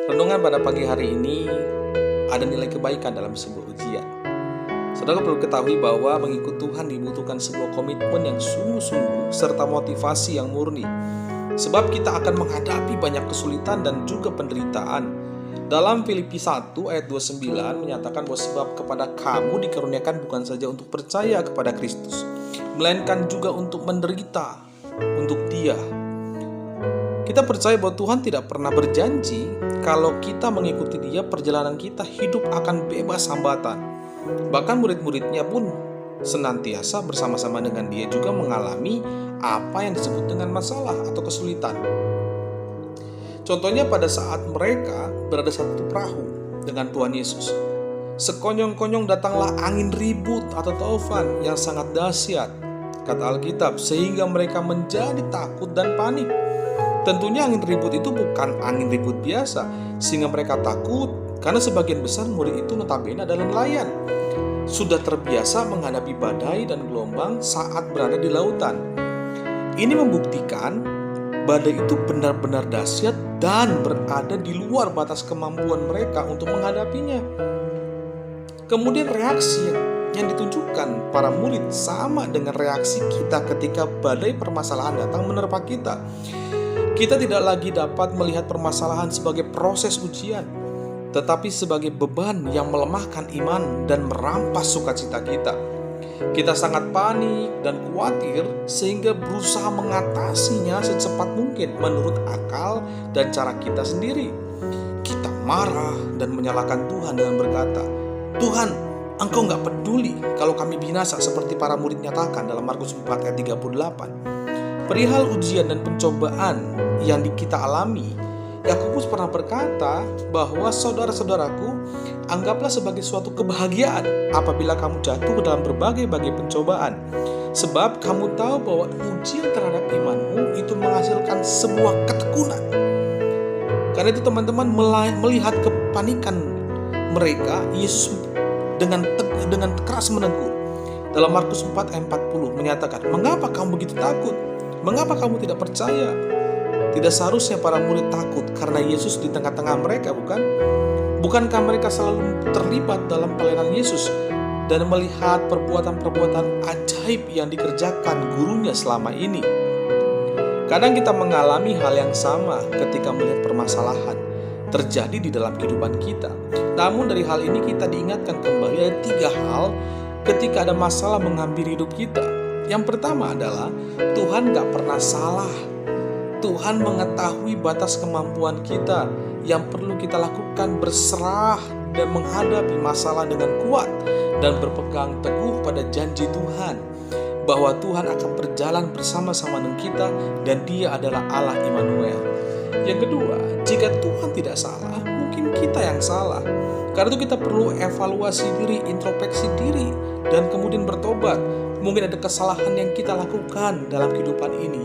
Renungan pada pagi hari ini ada nilai kebaikan dalam sebuah ujian. Saudara perlu ketahui bahwa mengikut Tuhan dibutuhkan sebuah komitmen yang sungguh-sungguh serta motivasi yang murni. Sebab kita akan menghadapi banyak kesulitan dan juga penderitaan. Dalam Filipi 1 ayat 29 menyatakan bahwa sebab kepada kamu dikaruniakan bukan saja untuk percaya kepada Kristus, melainkan juga untuk menderita untuk Dia. Kita percaya bahwa Tuhan tidak pernah berjanji kalau kita mengikuti Dia, perjalanan kita hidup akan bebas hambatan. Bahkan murid-muridnya pun senantiasa bersama-sama dengan Dia juga mengalami apa yang disebut dengan masalah atau kesulitan. Contohnya pada saat mereka berada satu perahu dengan Tuhan Yesus, sekonyong-konyong datanglah angin ribut atau taufan yang sangat dahsyat, kata Alkitab, sehingga mereka menjadi takut dan panik. Tentunya angin ribut itu bukan angin ribut biasa, sehingga mereka takut karena sebagian besar murid itu notabene adalah nelayan. Sudah terbiasa menghadapi badai dan gelombang saat berada di lautan. Ini membuktikan badai itu benar-benar dahsyat dan berada di luar batas kemampuan mereka untuk menghadapinya. Kemudian reaksi yang ditunjukkan para murid sama dengan reaksi kita ketika badai permasalahan datang menerpa kita. Kita tidak lagi dapat melihat permasalahan sebagai proses ujian, tetapi sebagai beban yang melemahkan iman dan merampas sukacita kita. Kita sangat panik dan khawatir sehingga berusaha mengatasinya secepat mungkin menurut akal dan cara kita sendiri. Kita marah dan menyalahkan Tuhan dengan berkata, "Tuhan, Engkau nggak peduli kalau kami binasa," seperti para murid nyatakan dalam Markus 4 ayat 38. Perihal ujian dan pencobaan yang kita alami, Yakobus pernah berkata bahwa saudara-saudaraku, anggaplah sebagai suatu kebahagiaan apabila kamu jatuh ke dalam berbagai-bagai pencobaan. Sebab kamu tahu bahwa ujian terhadap imanmu itu menghasilkan sebuah ketekunan. Karena itu teman-teman, melihat kepanikan mereka, Yesus dengan keras menegur. Dalam Markus 4 ayat 40 menyatakan, "Mengapa kamu begitu takut? Mengapa kamu tidak percaya?" Tidak seharusnya para murid takut karena Yesus di tengah-tengah mereka, bukan? Bukankah mereka selalu terlibat dalam pelayanan Yesus dan melihat perbuatan-perbuatan ajaib yang dikerjakan gurunya selama ini? Kadang kita mengalami hal yang sama ketika melihat permasalahan terjadi di dalam kehidupan kita. Namun dari hal ini kita diingatkan kembali ada 3 hal ketika ada masalah menghampiri hidup kita. Yang pertama adalah Tuhan gak pernah salah. Tuhan mengetahui batas kemampuan kita. Yang perlu kita lakukan berserah dan menghadapi masalah dengan kuat dan berpegang teguh pada janji Tuhan bahwa Tuhan akan berjalan bersama-sama dengan kita dan Dia adalah Allah Immanuel. Yang kedua, jika Tuhan tidak salah, mungkin kita yang salah. Karena itu kita perlu evaluasi diri, introspeksi diri, dan kemudian bertobat. Mungkin ada kesalahan yang kita lakukan dalam kehidupan ini.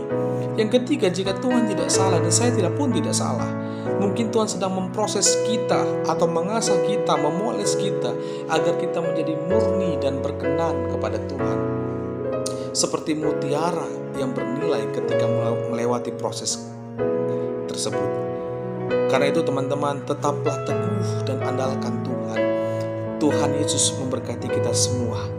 Yang ketiga, jika Tuhan tidak salah dan saya pun tidak salah, mungkin Tuhan sedang memproses kita atau mengasah kita, memoles kita agar kita menjadi murni dan berkenan kepada Tuhan. Seperti mutiara yang bernilai ketika melewati proses tersebut. Karena itu teman-teman, tetaplah teguh dan andalkan Tuhan. Tuhan Yesus memberkati kita semua.